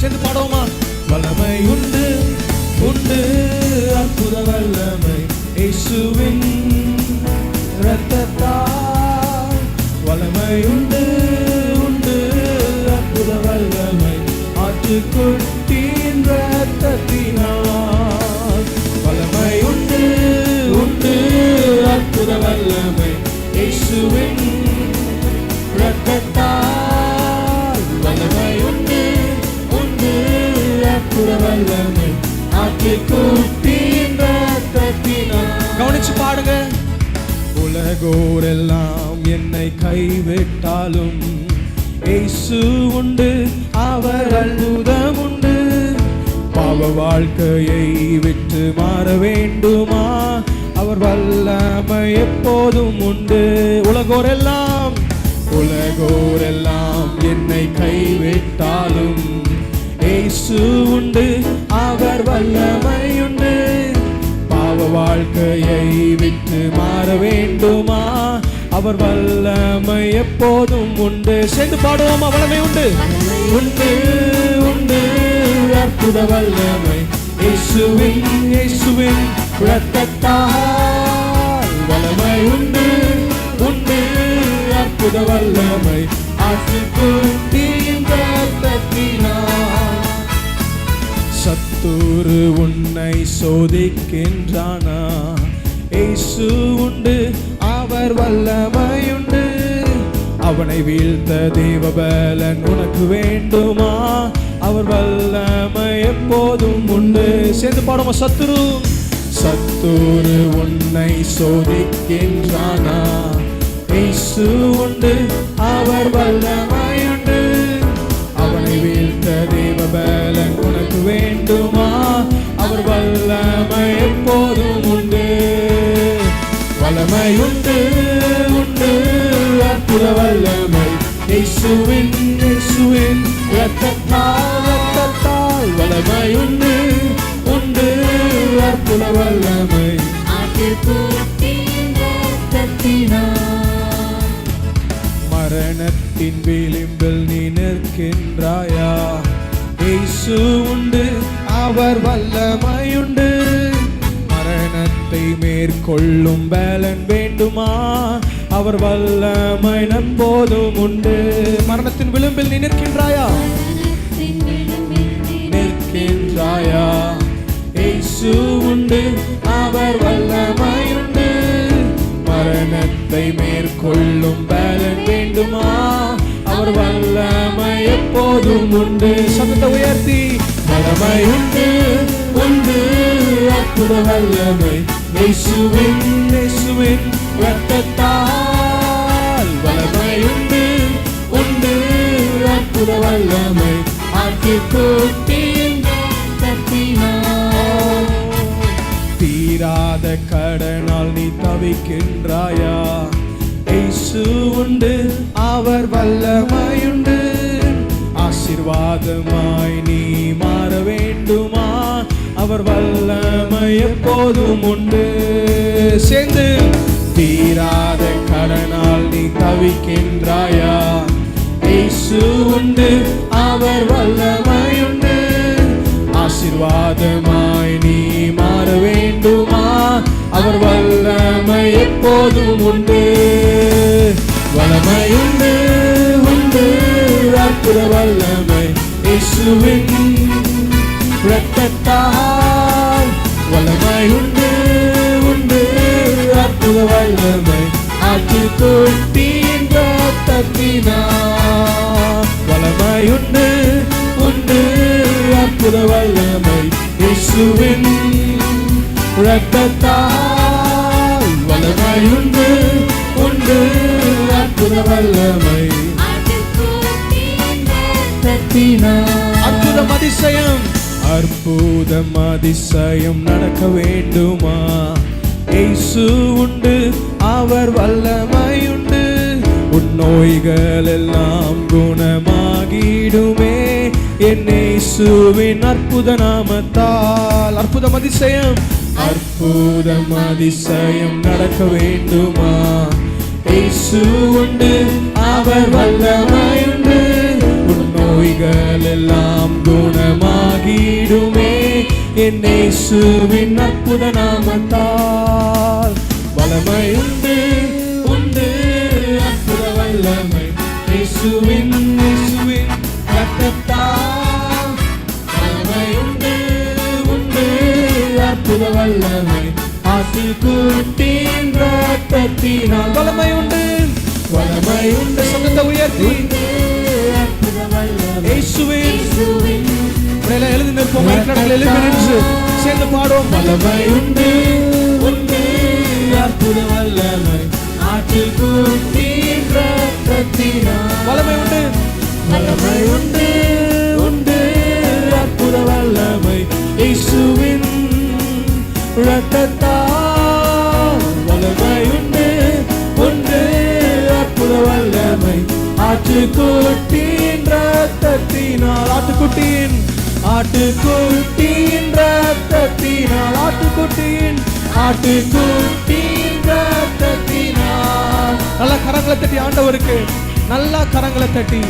சேர்ந்து பாடுவோமா? வல்லமை உண்டு உண்டு அற்புத வல்லமை இயேசுவின் இரத்தத்தால். வல்லமை உண்டு உண்டு அற்புத வல்லமை ஆட்டுக்குட்டியின் இரத்தத்தினால். வல்லமை உண்டு உண்டு அற்புத வல்லமை இயேசுவின் இரத்தத்தால். வல்லமை உண்டு உண்டு அற்புத வல்லமை ஆட்டுக்குட்டியின் இரத்தத்தினால். கவனிச்சு பாடுங்க. உலகோரெல்லாம் என்னை கைவிட்டாலும் இயேசு உண்டு, அவர் அற்புதம் உண்டு. பாவ வாழ்க்கையை விட்டு மாற வேண்டுமா? அவர் வல்லமை எப்போதும் உண்டு. உலகோரெல்லாம் என்னை கைவிட்டாலும் இயேசு உண்டு, அவர் வல்லமை உண்டு. பாவ வாழ்க்கையை விட்டு மாற வேண்டுமா? அவர் வல்லமை எப்போதும் உண்டு. சேர்ந்து பாடுவோமா? வல்லமை உண்டு உண்டு உண்டு அற்புத வல்லமை இயேசுவின் இரத்தத்தால். வல்லமை உண்டு உண்டு அற்புத வல்லமை ஆட்டுக்குட்டியின் இரத்தத்தினால். சத்துரு உன்னை சோதிக்கின்றானா? இயேசு உண்டு, அவர் வல்லமையுண்டு. அவனை வீழ்த்த தேவபலன் உனக்கு வேண்டுமா? அவர் வல்லமை எப்போதும் உண்டு. சேர்ந்து பாடுமா? சத்துரு உன்னை சோதிக்கின்றானா? இயேசு உண்டு, அவர் வல்லமையுண்டு. அவனை வீழ்த்த தேவபலன் உனக்கு வேண்டுமா? அவர் வல்லமை எப்போதும் உண்டு. வல்லமை உண்டு உண்டு அற்புத வல்லமை இயேசுவின் இரத்தத்தால். வல்லமை உண்டு உண்டு அற்புத வல்லமை ஆட்டுக்குட்டியின் இரத்தத்தினால். மரணத்தின் விளிம்பில் நீ நிற்கின்றாயா? இயேசு உண்டு, அவர் வல்லமையுண்டு. மரணத்தை மேற்கொள்ளும் பலன் வேண்டுமா? அவர் வல்லமை எப்போதும் உண்டு. மரணத்தின் விளிம்பில் நீ நிற்கின்றாயா? இயேசு உண்டு, அவர் வல்லமையுண்டு. மரணத்தை மேற்கொள்ளும் பலன் வேண்டுமா? அவர் வல்லமை எப்போதும் உண்டு. சத்தத்தை உயர்த்தி வல்லமை உண்டு உண்டு அற்புத வல்லமை இயேசுவின் இரத்தத்தால். வல்லமை உண்டு உண்டு அற்புத வல்லமை ஆட்டுக்குட்டியின் இரத்தத்தினால். தீராத கடனால் நீ தவிக்கின்றாயா? இயேசு உண்டு, அவர் வல்லமையுண்டு. ஆசீர்வாதமாய் நீ மாற வேண்டுமா? அவர் வல்லமை எப்போதும் உண்டு. சேர்ந்து தீராத கடனால் நீ தவிக்கின்றாயா? இயேசு உண்டு, அவர் வல்லமையுண்டு. ஆசீர்வாதமாய் நீ மாற வேண்டுமா? அவர் வல்லமை எப்போதும் உண்டு. வல்லமை உண்டு உண்டு அற்புத வல்லமை இயேசுவின் இரத்தத்தால். வல்லமை உண்டு உண்டு அற்புத வல்லமை ஆட்டுக்குட்டியின் இரத்தத்தினால். வல்லமை உண்டு உண்டு அற்புத வல்லமை இயேசுவின் இரத்தத்தால். வல்லமை உண்டு உண்டு அற்புத வல்லமை அற்புதம் அதிசயம் அற்புதம் அதிசயம் நடக்க வேண்டுமா? இயேசு உண்டு, அவர் வல்லமையுண்டு. உன் நோய்கள் எல்லாம் குணமாகிடுமே என் இயேசுவின் அற்புத நாமத்தால். அற்புதம் அதிசயம் நடக்க வேண்டுமா? இயேசு உண்டு, அவர் வல்லமையுண்டு. உன் நோய்கள் எல்லாம் குணமாகிடுமே என் இயேசுவின் அற்புத நாமத்தால். வல்லமை உண்டு உண்டு அற்புத வல்லமை இயேசுவின் இரத்தத்தால். வல்லமை உண்டு உண்டு அற்புத வல்லமை ஆட்டுக்குட்டியின் இரத்தத்தினால். வல்லமை உண்டு வல்லமை உண்டு. சத்தத்தை உயர்த்தி இயேசுவின் எழுதி நிற்போம். எழுதி நின்று சேர்ந்து பாடுவோம். வல்லமை உண்டு உண்டு அற்புத வல்லமை ஆட்டுக்குட்டியின் இரத்தத்தினால். வல்லமை உண்டு வல்லமை உண்டு உண்டு அற்புத வல்லமை இயேசுவின் இரத்தத்தால். வல்லமை உண்டு உண்டு அற்புத வல்லமை ஆட்டுக்குட்டியின் இரத்தத்தினால். ஆட்டுக்குட்டியின் இரத்தத்தினால். ஆட்டுக்குட்டியின் இரத்தத்தினால். நல்ல கரங்களை தட்டி ஆண்டவருக்கு நல்லா கரங்களை தட்டி